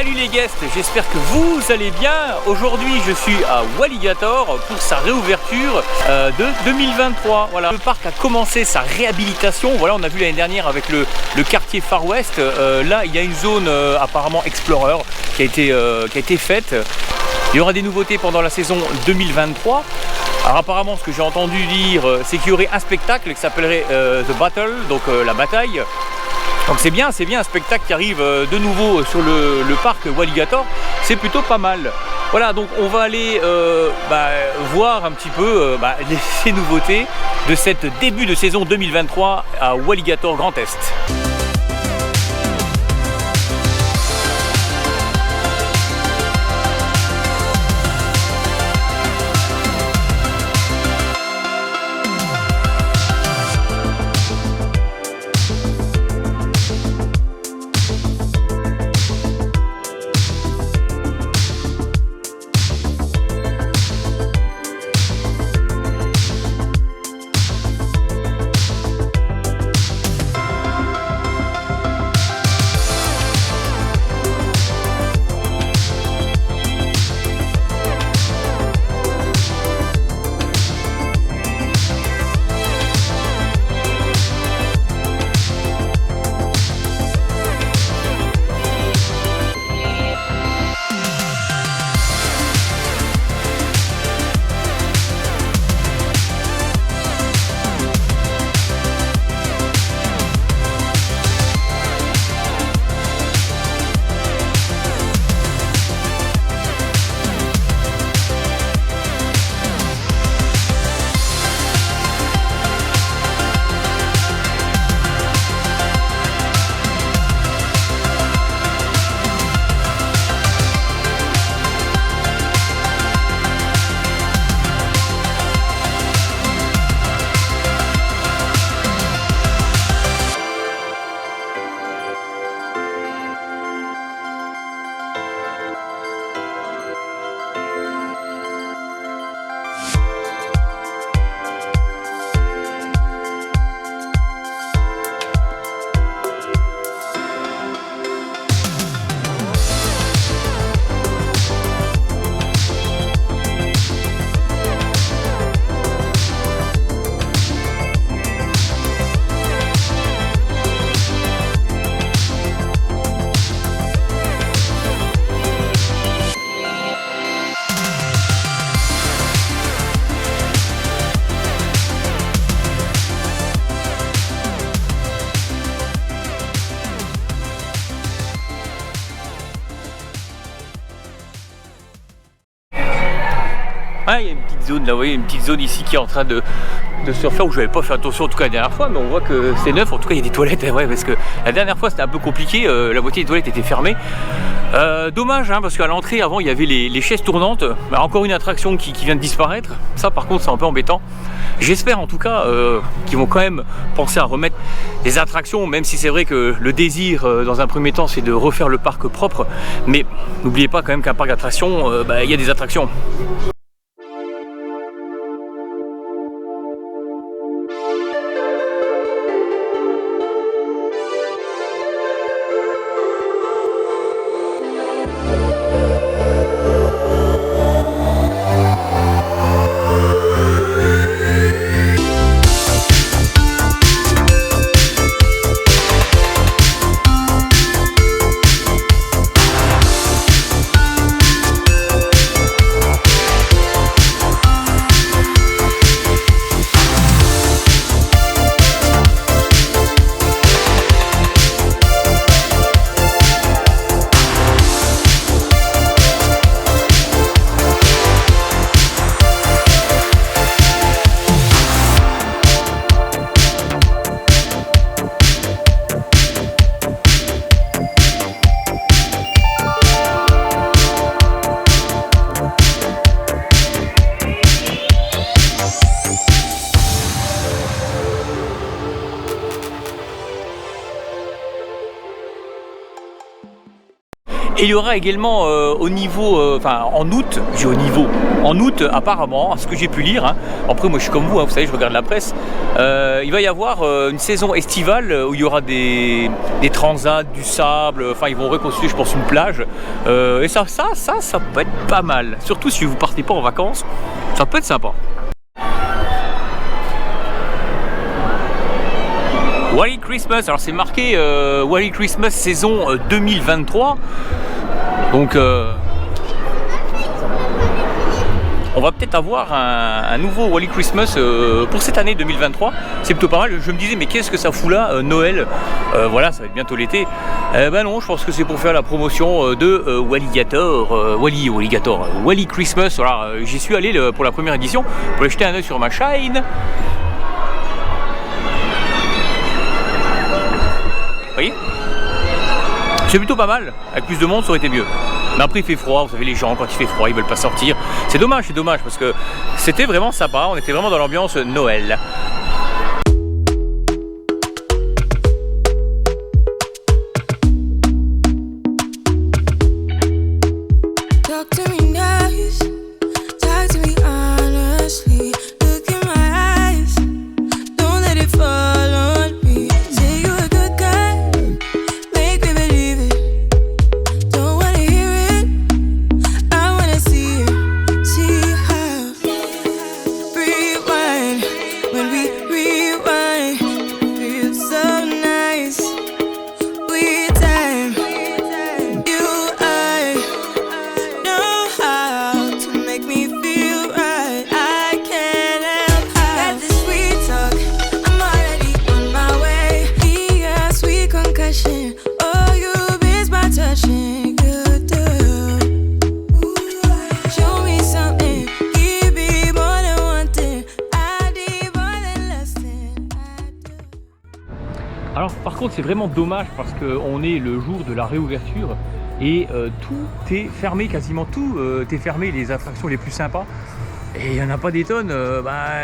Salut les guests, j'espère que vous allez bien. Aujourd'hui je suis à Walligator pour sa réouverture de 2023. Voilà, le parc a commencé sa réhabilitation. Voilà, on a vu l'année dernière avec le quartier Far West. Là il y a une zone apparemment Explorer qui a été faite. Il y aura des nouveautés pendant la saison 2023. Alors apparemment ce que j'ai entendu dire c'est qu'il y aurait un spectacle qui s'appellerait The Battle, donc la bataille. Donc c'est bien un spectacle qui arrive de nouveau sur le parc Walligator, c'est plutôt pas mal. Voilà, donc on va aller voir un petit peu ces nouveautés de cette début de saison 2023 à Walligator Grand Est. Ah, il y a une petite zone là, vous voyez, une petite zone ici qui est en train de se refaire, où je n'avais pas fait attention en tout cas la dernière fois, mais on voit que c'est neuf. En tout cas il y a des toilettes, ouais, parce que la dernière fois c'était un peu compliqué, la moitié des toilettes étaient fermées. Dommage, parce qu'à l'entrée avant il y avait les chaises tournantes. Encore une attraction qui vient de disparaître, ça par contre c'est un peu embêtant. J'espère en tout cas qu'ils vont quand même penser à remettre des attractions, même si c'est vrai que le désir dans un premier temps c'est de refaire le parc propre, mais n'oubliez pas quand même qu'un parc d'attractions, il y a des attractions. Et il y aura également au niveau, enfin en août, j'ai au niveau, en août apparemment, à ce que j'ai pu lire, hein, après moi je suis comme vous, hein, vous savez, je regarde la presse, il va y avoir une saison estivale où il y aura des transats, du sable, enfin ils vont reconstruire je pense une plage, et ça peut être pas mal, surtout si vous partez pas en vacances, ça peut être sympa. Wally Christmas, alors c'est marqué Wally Christmas saison 2023, donc on va peut-être avoir un nouveau Wally Christmas pour cette année 2023, c'est plutôt pas mal. Je me disais mais qu'est-ce que ça fout là, Noël, voilà, ça va être bientôt l'été. Ben non, je pense que c'est pour faire la promotion de Walligator, Wally Christmas. Voilà, j'y suis allé pour la première édition, pour jeter un œil sur ma chaîne. Vous voyez, c'est plutôt pas mal, avec plus de monde ça aurait été mieux. Mais après il fait froid, vous savez les gens quand il fait froid ils veulent pas sortir. C'est dommage parce que c'était vraiment sympa, on était vraiment dans l'ambiance Noël. Alors par contre c'est vraiment dommage parce qu'on est le jour de la réouverture et tout est fermé, quasiment tout est fermé, les attractions les plus sympas. Et il n'y en a pas des tonnes,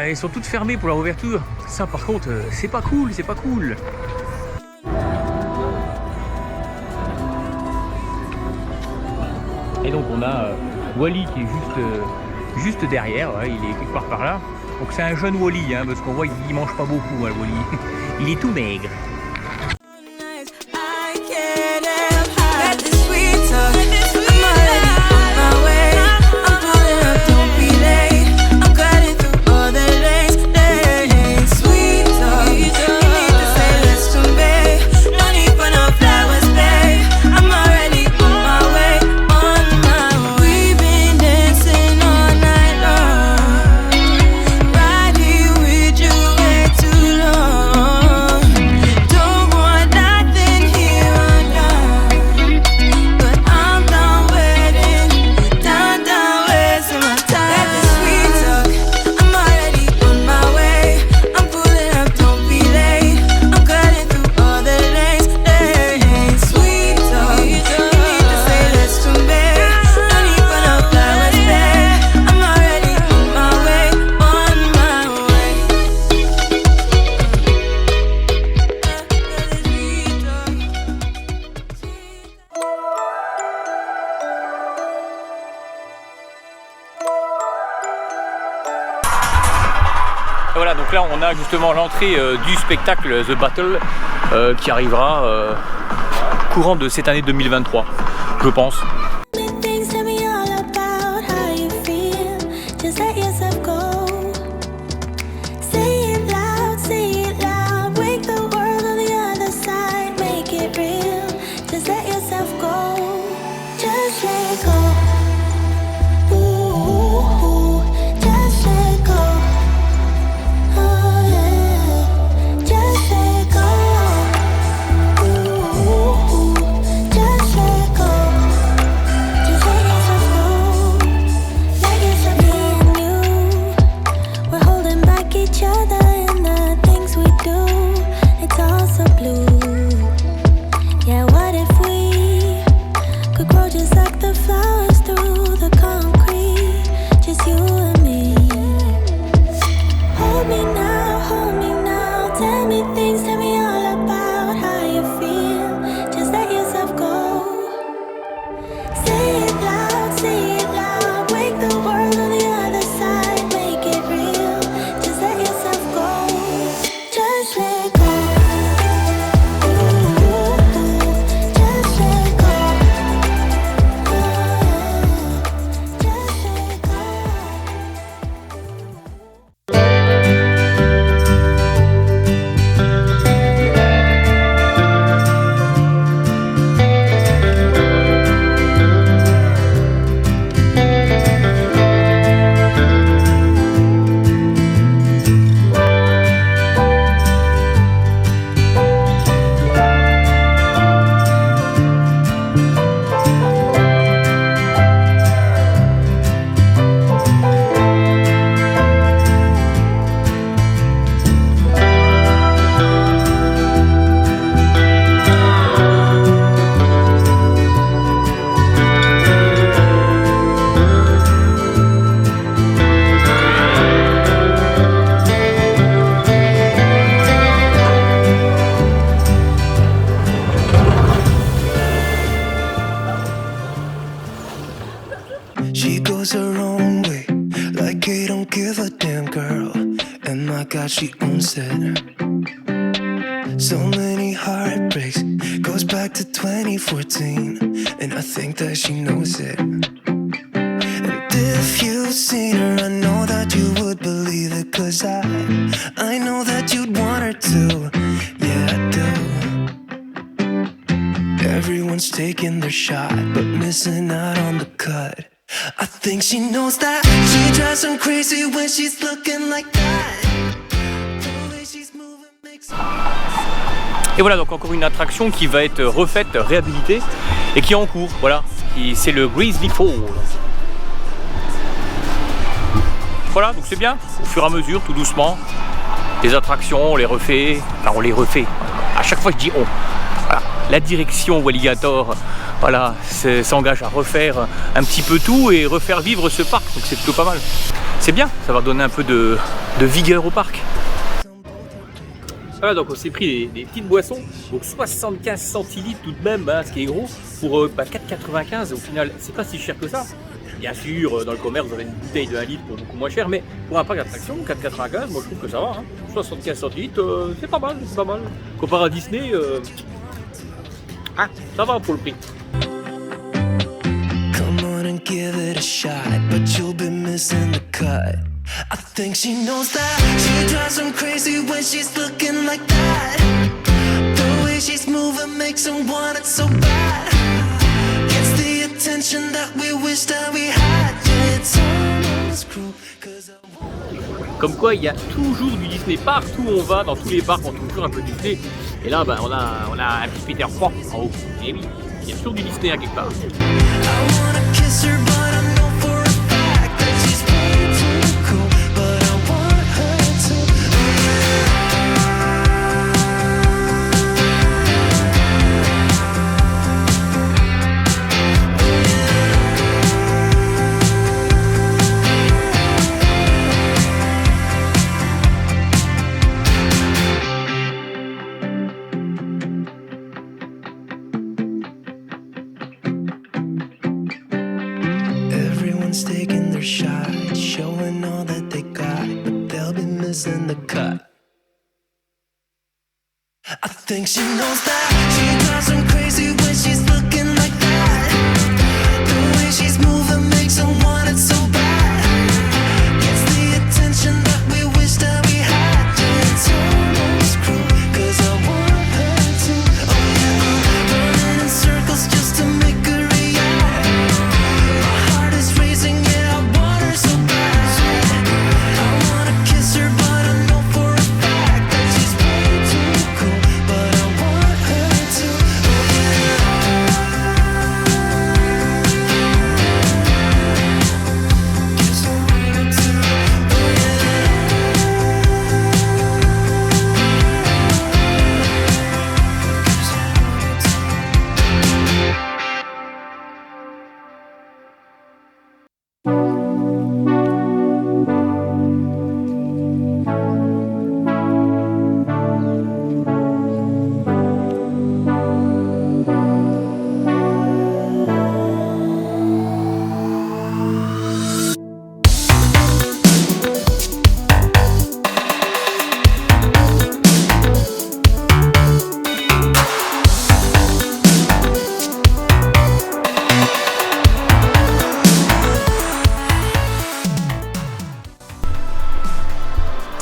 elles sont toutes fermées pour la réouverture. Ça par contre c'est pas cool, c'est pas cool. Et donc on a Wally qui est juste derrière, ouais, il est quelque part par là. Donc c'est un jeune Wally, hein, parce qu'on voit qu'il mange pas beaucoup, hein, Wally. Il est tout maigre. Voilà, donc là on a justement l'entrée du spectacle The Battle qui arrivera courant de cette année 2023, je pense. Mickey don't give a damn, girl, and my God, she owns it. So many heartbreaks, goes back to 2014, and I think that she knows it. And if you've seen her, I know that you would believe it, 'cause I know that you'd want her to, yeah, I do. Everyone's taking their shot, but missing out on the cut. I think she knows that. She drives them crazy when she's looking like that. The way she's moving makes... Et voilà, donc encore une attraction qui va être refaite, réhabilitée et qui est en cours. Voilà, c'est le Grizzly Fall. Voilà, donc c'est bien, au fur et à mesure, tout doucement. Les attractions, on les refait, enfin on les refait. À chaque fois je dis on. Voilà. La direction Walligator, voilà, s'engage à refaire un petit peu tout et refaire vivre ce parc, donc c'est plutôt pas mal. C'est bien, ça va donner un peu de vigueur au parc. Voilà, donc on s'est pris des petites boissons, donc 75 centilitres tout de même, hein, ce qui est gros, pour 4,95, au final c'est pas si cher que ça. Bien sûr, dans le commerce vous avez une bouteille de 1 litre pour beaucoup moins cher, mais pour un parc d'attraction, 4,95, moi je trouve que ça va, hein. 75 centilitres, c'est pas mal, c'est pas mal. Comparé à Disney, ça va pour le prix. Come on and give it a shot, but you'll be missing the cut. I think she knows that. She drives them crazy when she's looking like that. The way she's moving makes them want it so bad. Gets the attention that we wish that we had. Yeah, it's almost cruel, 'cause Comme quoi il y a toujours du Disney partout où on va, dans tous les parcs on trouve toujours un peu de Disney. Et là on a un petit Peter Pan en haut. Et oui, il y a toujours du Disney à quelque part. I wanna kiss her, but I know for a fact that she's way too cool. But I want her to. Everyone's taking their shot, showing all that they got, but they'll be missing the cut. I think she knows that. She drives them crazy when she's looking like that. The way she's moving makes them want it so bad. Gets the attention that we wish that we had. Yeah, it's almost cruel, 'cause I want her to. Oh yeah, running in circles just to make her react. My heart is racing, yeah, I want her so bad. I wanna kiss her, but I know for a fact that she's way too cool. But I want her to. Oh yeah. Kiss her, want her to. Oh yeah. Kiss her, want her to.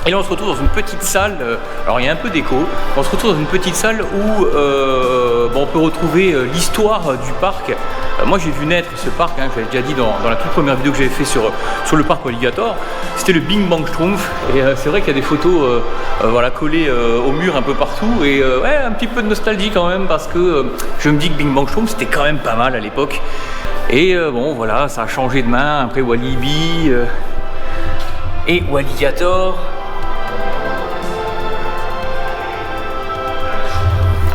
Et là on se retrouve dans une petite salle, alors il y a un peu d'écho, on se retrouve dans une petite salle où on peut retrouver l'histoire du parc. Moi j'ai vu naître ce parc, hein, j'avais déjà dit dans la toute première vidéo que j'avais fait sur le parc Walligator, c'était le Bing Bang Schtroumpf, et c'est vrai qu'il y a des photos voilà, collées au mur un peu partout, et ouais, un petit peu de nostalgie quand même, parce que je me dis que Bing Bang Schtroumpf c'était quand même pas mal à l'époque, et bon voilà, ça a changé de main, après Walibi et Walligator.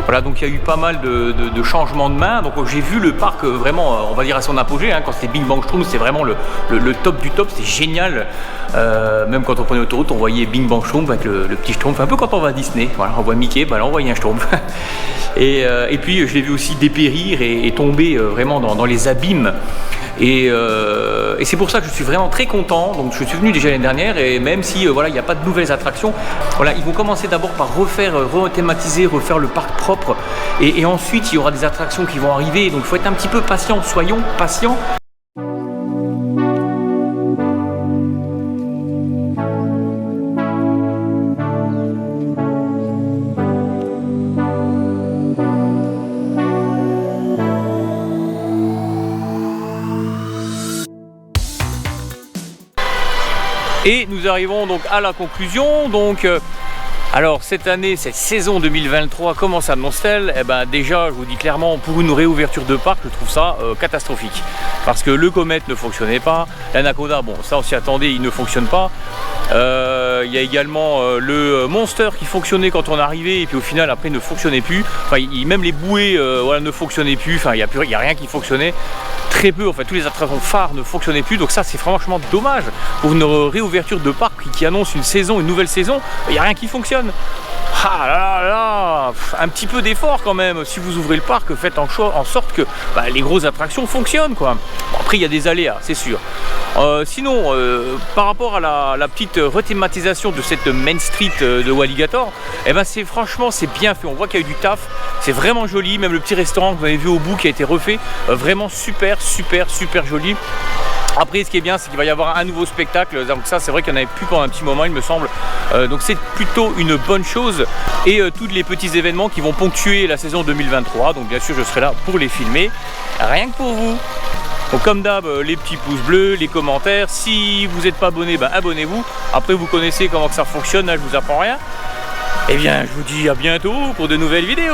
Voilà, donc il y a eu pas mal de changements de main. Donc j'ai vu le parc vraiment, on va dire à son apogée, hein, quand c'était Bing Bang Schtroumpf, c'est vraiment le top du top, c'est génial. Même quand on prenait l'autoroute, on voyait Bing Bang Schtroumpf avec le petit Schtroumpf, un peu quand on va à Disney. Voilà, on voit Mickey, bah là on voyait un Schtroumpf. Et puis je l'ai vu aussi dépérir et tomber vraiment dans les abîmes. Et c'est pour ça que je suis vraiment très content. Donc je suis venu déjà l'année dernière, et même si voilà, il n'y a pas de nouvelles attractions, voilà, ils vont commencer d'abord par rethématiser, refaire le parc propre, et ensuite il y aura des attractions qui vont arriver. Donc il faut être un petit peu patient, soyons patients. Et nous arrivons donc à la conclusion. Donc, alors cette année, cette saison 2023, comment s'annonce-t-elle? Eh ben déjà, je vous dis clairement, pour une réouverture de parc, je trouve ça catastrophique. Parce que le Comet ne fonctionnait pas, l'Anaconda, bon ça on s'y attendait, il ne fonctionne pas. Il y a également le Monster qui fonctionnait quand on arrivait, et puis au final après ne fonctionnait plus. Enfin, même les bouées voilà, ne fonctionnaient plus, enfin il n'y a rien qui fonctionnait. Très peu, en fait, tous les attractions phares ne fonctionnaient plus, donc ça c'est franchement dommage pour une réouverture de parc qui annonce une saison, une nouvelle saison, il n'y a rien qui fonctionne. Ah là là, un petit peu d'effort quand même, si vous ouvrez le parc, faites en sorte que bah, les grosses attractions fonctionnent quoi. Bon, après il y a des aléas, c'est sûr. Sinon, par rapport à la petite rethématisation de cette Main Street de Walligator, eh ben franchement c'est bien fait, on voit qu'il y a eu du taf, c'est vraiment joli, même le petit restaurant que vous avez vu au bout qui a été refait, vraiment super joli. Après ce qui est bien, c'est qu'il va y avoir un nouveau spectacle, donc ça c'est vrai qu'il n'y en avait plus pendant un petit moment il me semble, donc c'est plutôt une bonne chose. Et tous les petits événements qui vont ponctuer la saison 2023, donc bien sûr je serai là pour les filmer, rien que pour vous. Donc comme d'hab, les petits pouces bleus, les commentaires, si vous n'êtes pas abonné, ben abonnez-vous. Après vous connaissez comment que ça fonctionne, là je vous apprends rien. Et bien je vous dis à bientôt pour de nouvelles vidéos.